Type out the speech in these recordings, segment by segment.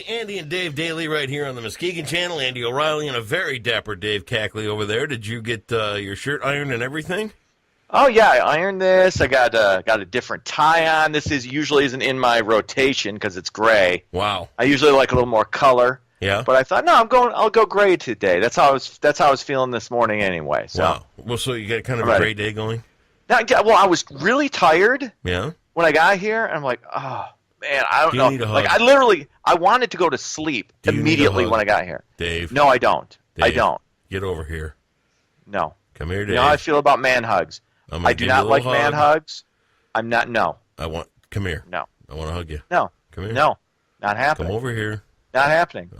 the Andy and Dave Daily right here on the Muskegon Channel. Andy O'Reilly and a very dapper Dave Cackley over there. Did you get your shirt ironed and everything? Oh, yeah, I ironed this. I got a different tie on. This usually isn't in my rotation because it's gray. Wow. I usually like a little more color. Yeah. But I thought, no, I'll go gray today. That's how I was feeling this morning anyway. So. Wow. Well, so you got kind of a gray day going? Now, well, I was really tired. Yeah. When I got here, and I'm like, oh man, I don't know. Need a hug? Like I wanted to go to sleep immediately when I got here. Dave. No, I don't. Dave, I don't. Get over here. No. Come here, Dave. You know how I feel about man hugs. I do not like man hugs. I'm not. No. Come here. No. I want to hug you. No. Come here. No. Not happening. Come over here. Not happening.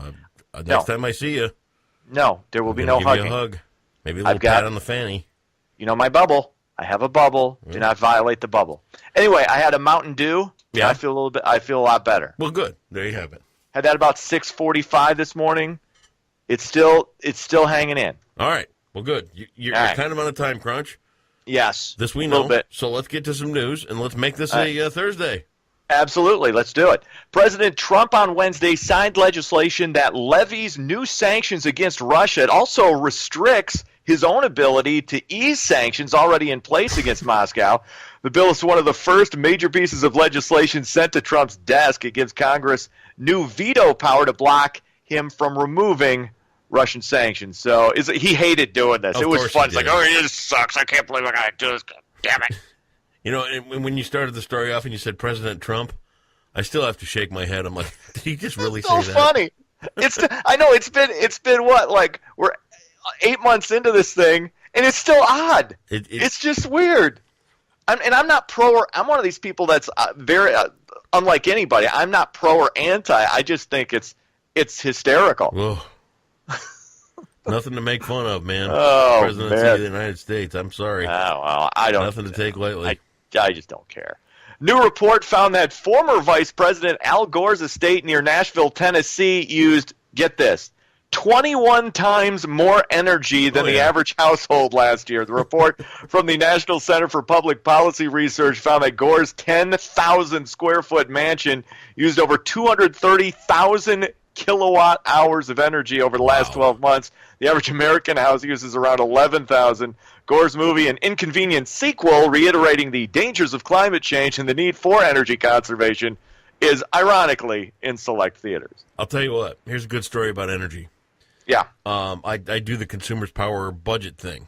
Next time I see you. No, there will be no hugging. Give you a hug. Maybe a little pat on the fanny. You know my bubble. I have a bubble. Do not violate the bubble. Anyway, I had a Mountain Dew. Yeah. I feel a lot better. Well, good. There you have it. Had that about 6:45 this morning. It's still hanging in. All right. Well, good. You're kind of on a time crunch. Yes. This we know. A little bit. So let's get to some news, and let's make this a Thursday. Absolutely. Let's do it. President Trump on Wednesday signed legislation that levies new sanctions against Russia. It also restricts his own ability to ease sanctions already in place against Moscow. The bill is one of the first major pieces of legislation sent to Trump's desk. It gives Congress new veto power to block him from removing Russian sanctions. So he hated doing this. It was fun. It's like, oh, this sucks. I can't believe I got to do this. Damn it. You know, when you started the story off and you said President Trump, I still have to shake my head. I'm like, did he just really say that? So funny. I know it's been what, like we're 8 months into this thing, and it's still odd. It's just weird. I'm not pro or I'm one of these people that's very unlike anybody. I'm not pro or anti. I just think it's hysterical. Whoa. Nothing to make fun of, man. Oh, Presidency man. of the United States. I'm sorry. Oh, well, I don't. Nothing to take lightly. I just don't care. New report found that former Vice President Al Gore's estate near Nashville, Tennessee, used, get this, 21 times more energy than the average household last year. The report from the National Center for Public Policy Research found that Gore's 10,000 square foot mansion used over 230,000 kilowatt hours of energy over the last 12 months. The average American house uses around 11,000. Gore's movie, an inconvenient sequel reiterating the dangers of climate change and the need for energy conservation, is ironically in select theaters. I'll tell you what. Here's a good story about energy. Yeah. I do the Consumer's Power budget thing.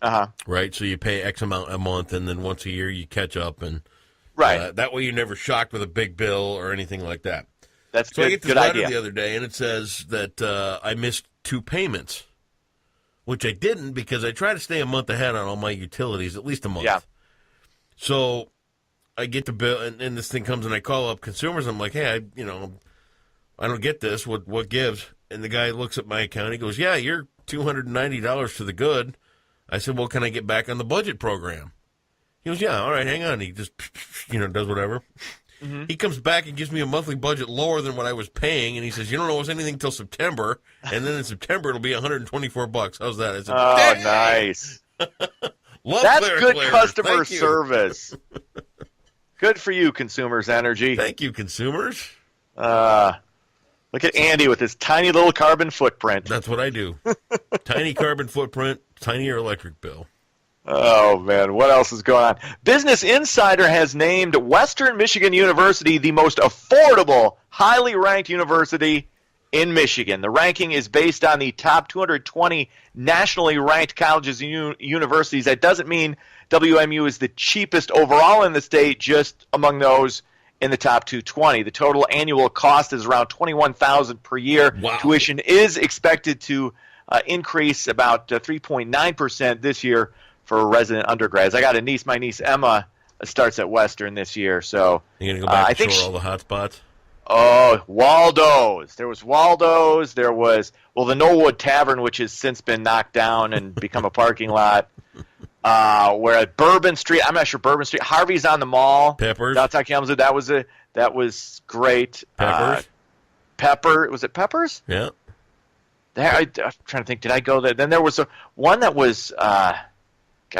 Uh-huh. Right? So you pay X amount a month, and then once a year you catch up. And right. That way you're never shocked with a big bill or anything like that. That's so good, I get this good letter idea. the other day, and it says that I missed 2 payments, which I didn't because I try to stay a month ahead on all my utilities, at least a month. Yeah. So I get the bill, and this thing comes, and I call up consumers. I'm like, hey, I don't get this. What gives? And the guy looks at my account. He goes, yeah, you're $290 to the good. I said, well, can I get back on the budget program? He goes, yeah, all right, hang on. He just, does whatever. Mm-hmm. He comes back and gives me a monthly budget lower than what I was paying, and he says, you don't owe us anything until September, and then in September it'll be $124. How's that? I said, oh, nice. That's good customer service. Good for you, Consumers Energy. Thank you, consumers. Look at Andy with his tiny little carbon footprint. That's what I do. Tiny carbon footprint, tinier electric bill. Oh, man, what else is going on? Business Insider has named Western Michigan University the most affordable, highly ranked university in Michigan. The ranking is based on the top 220 nationally ranked colleges and universities. That doesn't mean WMU is the cheapest overall in the state, just among those in the top 220. The total annual cost is around $21,000 per year. Wow. Tuition is expected to increase about 3.9% this year for resident undergrads. I got a niece. My niece Emma starts at Western this year. So you're gonna go back and show all the hot spots? Oh, Waldo's. There was Waldo's. There was the Knollwood Tavern, which has since been knocked down and become a parking lot. Where at Bourbon Street, I'm not sure Bourbon Street. Harvey's on the Mall. Peppers. Downtown Kalamazoo. That was great. Peppers. Pepper. Was it Peppers? Yeah. I'm trying to think. Did I go there? Then there was one that was.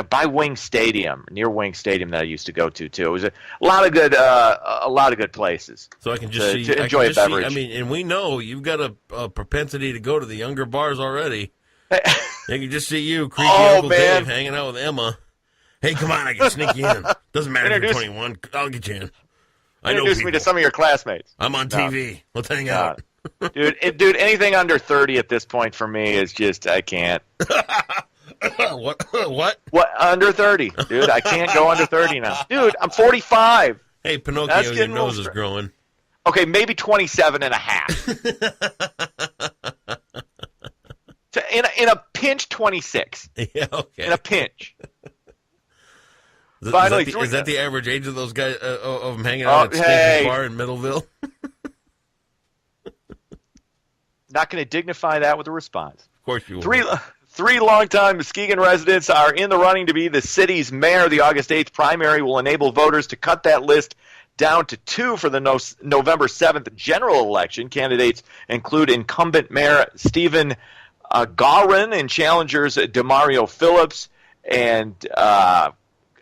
by Wing Stadium, near Wing Stadium that I used to go to too. It was a lot of good places. So I can just see to enjoy a beverage. And we know you've got a propensity to go to the younger bars already. I can just see you, creepy Uncle Dave, hanging out with Emma. Hey, come on, I can sneak you in. Doesn't matter if you're 21. I'll get you in. Introduce me to some of your classmates. I'm on TV. Let's hang out. Dude, anything under 30 at this point for me is just, I can't. What? What? Under 30. Dude, I can't go under 30 now. Dude, I'm 45. Hey, Pinocchio, your nose is growing. Okay, maybe 27 and a half. In a pinch, 26. Yeah, okay. In a pinch. Is that the average age of those guys, of them hanging out at Stinky Bar in Middleville? Not going to dignify that with a response. Of course you will. Three longtime Muskegon residents are in the running to be the city's mayor. The August 8th primary will enable voters to cut that list down to 2 for the November 7th general election. Candidates include incumbent Mayor Stephen Garin and challengers DeMario Phillips and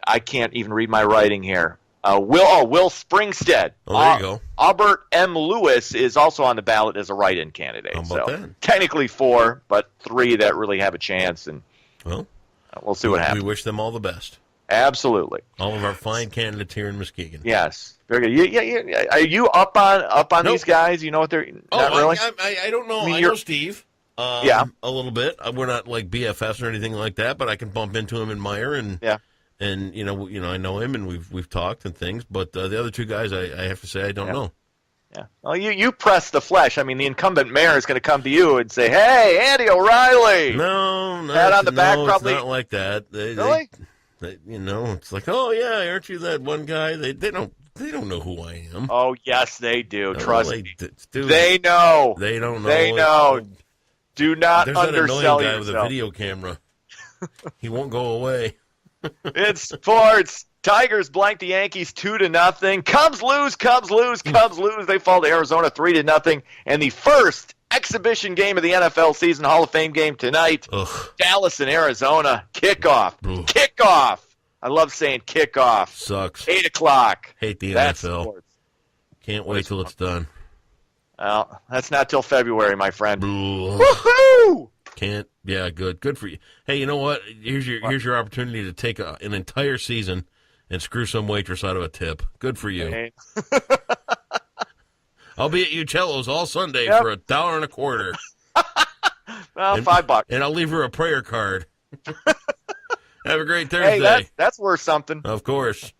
I can't even read my writing here. Will Springstead. Oh, there you go. Albert M. Lewis is also on the ballot as a write-in candidate. How about that? Technically 4, but 3 that really have a chance, and we'll see what happens. We wish them all the best. Absolutely. All of our fine candidates here in Muskegon. Yes. Very good. Yeah. Are you up on these guys? You know what they're not really? I don't know. I know Steve. A little bit. We're not like BFFs or anything like that, but I can bump into him in Meyer and And you know, I know him, and we've talked and things. But the other 2 guys, I have to say, I don't know. Yeah. Well, you press the flesh. I mean, the incumbent mayor is going to come to you and say, "Hey, Andy O'Reilly." No, pat on the back, probably. It's not like that. Really? They, it's like, oh yeah, aren't you that one guy? They don't know who I am. Oh yes, they do. Trust me. Dude, they know. They don't know. They know. Do not There's undersell that annoying guy yourself. with a video camera. He won't go away. It's sports. Tigers blank the Yankees 2-0. Cubs lose. They fall to Arizona 3-0. And the first exhibition game of the NFL season, Hall of Fame game tonight. Ugh. Dallas and Arizona kickoff. Ugh. Kickoff. I love saying kickoff. Sucks. 8:00. Hate the That's NFL. Sports. Can't wait till it's done. Well, that's not till February, my friend. Ugh. Woohoo! Can't. Yeah, good for you. Hey, you know what? Here's your opportunity to take an entire season and screw some waitress out of a tip. Good for you. Hey. I'll be at Uccello's all Sunday for $1.25. Well, $5. And I'll leave her a prayer card. Have a great Thursday. Hey, that's worth something. Of course.